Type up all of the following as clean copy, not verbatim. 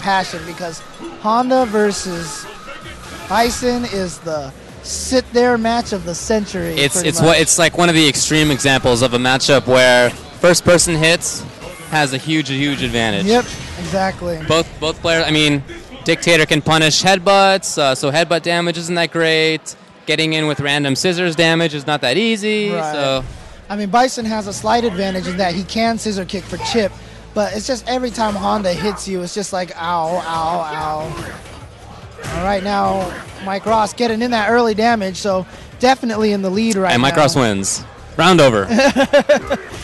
passion, because Honda versus Bison is the sit-there match of the century. It's like one of the extreme examples of a matchup where first-person hits has a huge advantage. Yep, exactly. Both players. I mean, Dictator can punish headbutts, so headbutt damage isn't that great. Getting in with random scissors damage is not that easy. Right. So, I mean, Bison has a slight advantage in that he can scissor kick for chip, but it's just every time Honda hits you, it's just like ow, ow, ow. All right, now Mike Ross getting in that early damage, so definitely in the lead right now. And Mike Ross wins. Round over.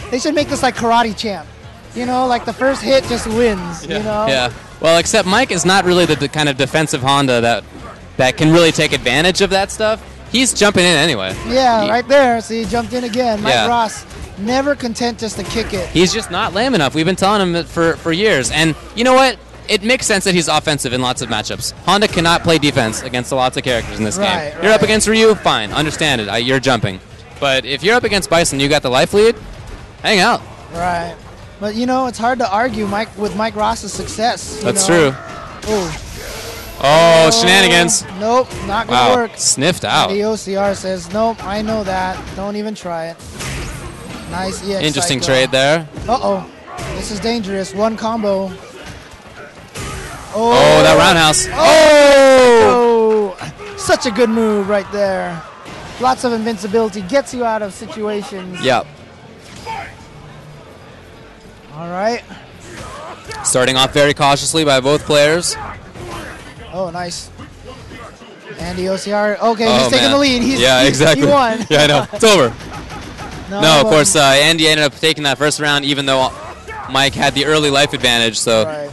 They should make this like Karate Champ. You know, like the first hit just wins, you know? Yeah. Well, except Mike is not really the kind of defensive Honda that can really take advantage of that stuff. He's jumping in anyway. Yeah, right there. See, he jumped in again. Mike Ross, never content just to kick it. He's just not lame enough. We've been telling him that for years. And you know what? It makes sense that he's offensive in lots of matchups. Honda cannot play defense against lots of characters in this game. Right. You're up against Ryu, fine, understand it. You're jumping. But if you're up against Bison, you got the life lead, hang out. Right. But, you know, it's hard to argue with Mike Ross's success. That's true. Oh, shenanigans. Nope, not going to work. Sniffed out. AndyOCR says, nope, I know that. Don't even try it. Nice EX Interesting cycle. trade there. Uh-oh. This is dangerous. One combo. Oh, that roundhouse. Oh! Such a good move right there. Lots of invincibility. Gets you out of situations. Yep. All right. Starting off very cautiously by both players. Oh, nice. AndyOCR. Okay, he's taking the lead. Exactly. He won. Yeah, I know. It's over. No, of course, Andy ended up taking that first round, even though Mike had the early life advantage. So. Right.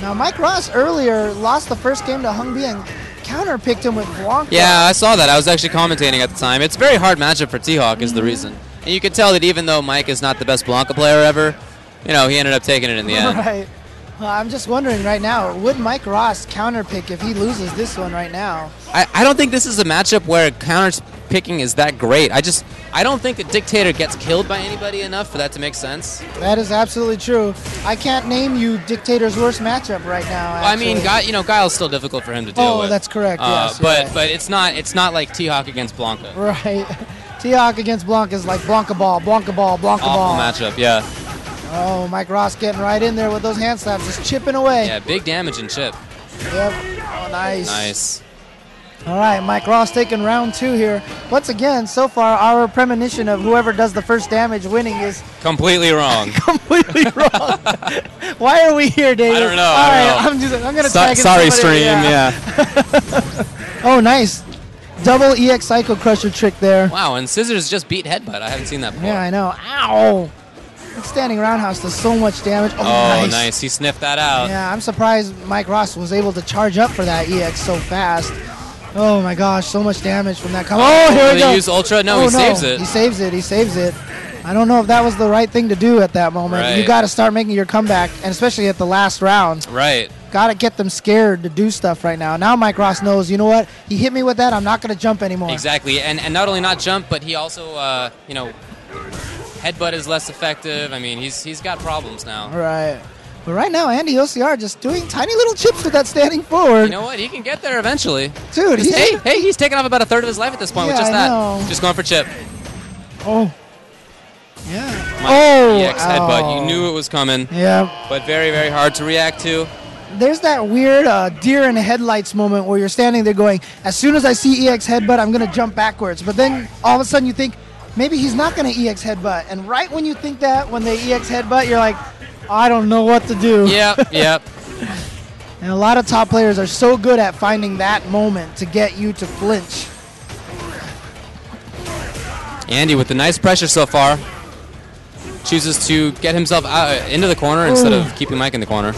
Now, Mike Ross earlier lost the first game to Hungbi and counter-picked him with Blanca. Yeah, I saw that. I was actually commentating at the time. It's a very hard matchup for T-Hawk is the reason. And you could tell that even though Mike is not the best Blanca player ever, you know, he ended up taking it in the end. Right. Well, I'm just wondering right now, would Mike Ross counter-pick if he loses this one right now? I don't think this is a matchup where counter-picking is that great. I don't think a Dictator gets killed by anybody enough for that to make sense. That is absolutely true. I can't name you Dictator's worst matchup right now. Well, I mean, Guile's still difficult for him to deal with. Oh, that's correct. Yes, but it's not like T-Hawk against Blanca. Right. T-Hawk against Blanca is like Blanca ball, Blanca ball, Blanca ball. Awful matchup, yeah. Oh, Mike Ross getting right in there with those hand slaps, just chipping away. Yeah, big damage and chip. Yep. Oh, nice. Nice. All right, Mike Ross taking round 2 here. Once again, so far, our premonition of whoever does the first damage winning is completely wrong. Completely wrong. Why are we here, David? I don't know. All right, I'm going to tag in sorry, somebody. stream. Yeah. Oh, nice. Double EX Psycho Crusher trick there. Wow, and Scissors just beat Headbutt. I haven't seen that before. Yeah, I know. Ow. That standing roundhouse does so much damage. Oh, nice. He sniffed that out. Yeah, I'm surprised Mike Ross was able to charge up for that EX so fast. Oh my gosh, so much damage from that combo. Oh, here we go. Did he use Ultra? No, he saves it. He saves it. He saves it. I don't know if that was the right thing to do at that moment. Right. You got to start making your comeback, and especially at the last round. Right. Got to get them scared to do stuff right now. Now Mike Ross knows, you know what? He hit me with that. I'm not going to jump anymore. Exactly. And not only not jump, but he also, you know, headbutt is less effective. I mean, he's got problems now. Right. But right now, AndyOCR just doing tiny little chips with that standing forward. You know what? He can get there eventually. Dude, he's taken off about a third of his life at this point with just that. Know. Just going for chip. Oh. Yeah. EX headbutt. You knew it was coming. Yeah. But very, very hard to react to. There's that weird deer in the headlights moment where you're standing there going, as soon as I see EX headbutt, I'm going to jump backwards. But then all of a sudden you think, maybe he's not going to EX headbutt. And right when you think that, when they EX headbutt, you're like, I don't know what to do. Yep. And a lot of top players are so good at finding that moment to get you to flinch. Andy with the nice pressure so far. Chooses to get himself out into the corner instead of keeping Mike in the corner.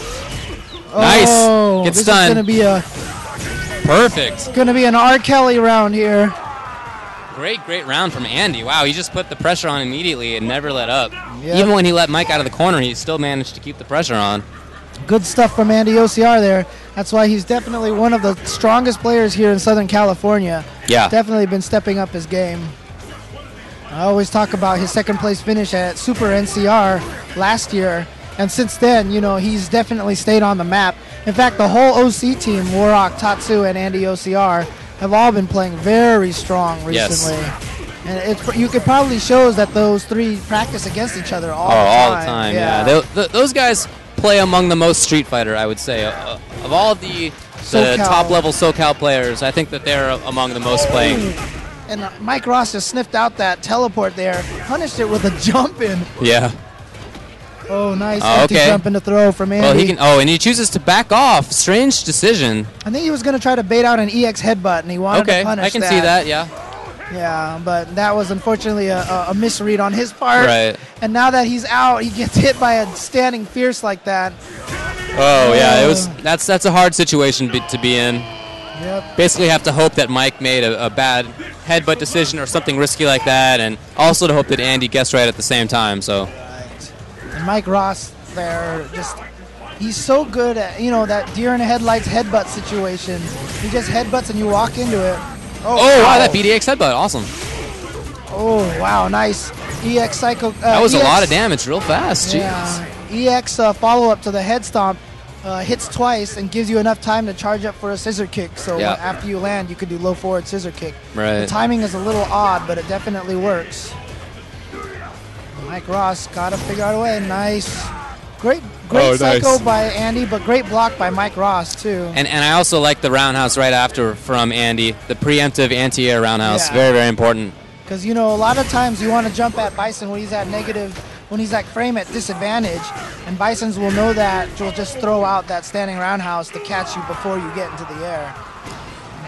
Nice. Gets done. This is going to be perfect. It's going to be an R. Kelly round here. Great round from Andy. Wow, he just put the pressure on immediately and never let up. Yep. Even when he let Mike out of the corner, he still managed to keep the pressure on. Good stuff from AndyOCR there. That's why he's definitely one of the strongest players here in Southern California. Yeah. Definitely been stepping up his game. I always talk about his second place finish at Super NCR last year. And since then, you know, he's definitely stayed on the map. In fact, the whole OC team, Warrock, Tatsu, and AndyOCR, have all been playing very strong recently. Yes. And you could probably shows that those three practice against each other all the time. Yeah. Those guys play among the most Street Fighter, I would say. Of all of the top-level SoCal players, I think that they're among the most playing. And Mike Ross just sniffed out that teleport there, punished it with a jump in. Yeah. Oh, nice empty jump into throw from Andy. Well, he can. Oh, and he chooses to back off. Strange decision. I think he was going to try to bait out an EX headbutt, and he wanted to punish that. I can see that, yeah. Yeah, but that was unfortunately a misread on his part. Right. And now that he's out, he gets hit by a standing fierce like that. Oh, yeah, that's a hard situation to be in. Yep. Basically have to hope that Mike made a bad headbutt decision or something risky like that, and also to hope that Andy guessed right at the same time. So. Right. And Mike Ross there, he's so good at, that deer in the headlights headbutt situation. He just headbutts and you walk into it. Oh, wow, that BDX headbutt, awesome. Oh, wow, nice. EX Psycho. That was a lot of damage real fast, jeez. Yeah. EX follow-up to the head stomp hits twice and gives you enough time to charge up for a scissor kick. So after you land, you could do low forward scissor kick. Right. The timing is a little odd, but it definitely works. Mike Ross got to figure out a way. Nice. Great psycho by Andy, but great block by Mike Ross, too. And I also like the roundhouse right after from Andy, the preemptive anti-air roundhouse. Very, very important. Because, a lot of times you want to jump at Bison when he's at negative, when he's like frame at disadvantage, and Bisons will know that, will just throw out that standing roundhouse to catch you before you get into the air.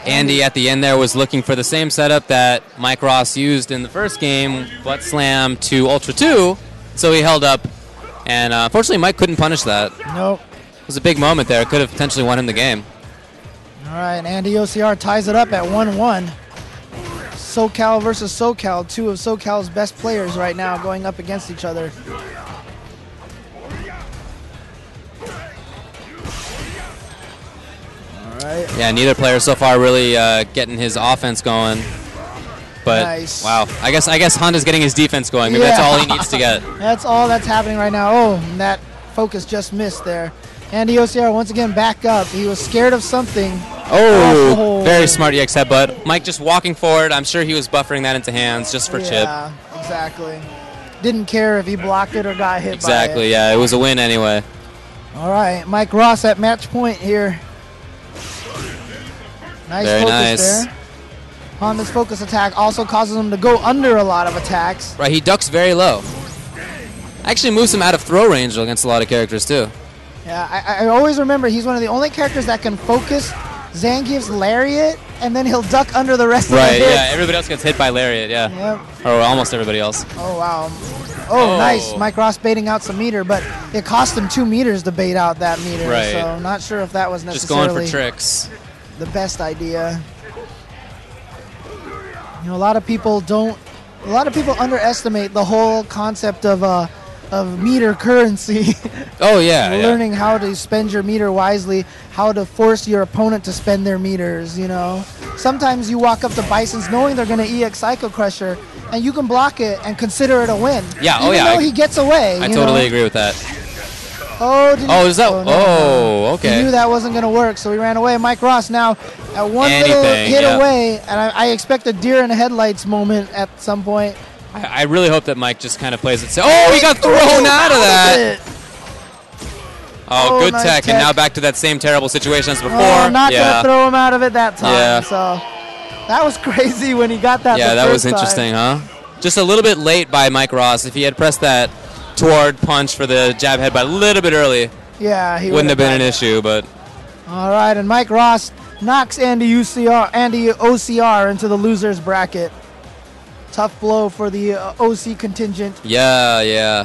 Andy at the end there was looking for the same setup that Mike Ross used in the first game, butt slam to Ultra 2, so he held up. And unfortunately, Mike couldn't punish that. Nope. It was a big moment there. It could have potentially won him the game. All right, AndyOCR ties it up at 1-1. SoCal versus SoCal, two of SoCal's best players right now going up against each other. All right. Yeah, neither player so far really getting his offense going. But nice. Wow, I guess Honda's getting his defense going. Maybe that's all he needs to get. That's all that's happening right now. Oh, and that focus just missed there. AndyOCR once again back up. He was scared of something. Oh, very smart EX headbutt. Mike just walking forward. I'm sure he was buffering that into hands just for chip. Yeah, exactly. Didn't care if he blocked it or got hit by it. Exactly, yeah. It was a win anyway. All right, Mike Ross at match point here. Very nice. There. Honda's focus attack also causes him to go under a lot of attacks. Right, he ducks very low. Actually moves him out of throw range against a lot of characters too. Yeah, I always remember he's one of the only characters that can focus Zangief's lariat, and then he'll duck under the rest of the hits. Right, yeah, everybody else gets hit by lariat, yeah. Yep. Or almost everybody else. Oh, wow. Oh, nice. Mike Ross baiting out some meter, but it cost him 2 meters to bait out that meter. Right. So I'm not sure if that was necessarily just going for tricks. The best idea. A lot of people underestimate the whole concept of meter currency. Oh yeah. Learning how to spend your meter wisely, how to force your opponent to spend their meters. Sometimes you walk up to Bisons knowing they're going to EX Psycho Crusher, and you can block it and consider it a win. Yeah. Even though he gets away. I totally agree with that. Is that? No. Okay. He knew that wasn't going to work, so he ran away. Mike Ross now at one little hit away, and I expect a deer in the headlights moment at some point. I really hope that Mike just kind of plays it safe. Oh, he got thrown out of that. Oh, good nice tech, and now back to that same terrible situation as before. Not going to throw him out of it that time. Yeah. So that was crazy when he got that. Yeah, that was interesting, huh? Just a little bit late by Mike Ross. If he had pressed that toward punch for the jab headbutt a little bit early, he wouldn't have been an issue. But all right, and Mike Ross knocks AndyOCR into the losers bracket. Tough blow for the OC contingent. Yeah.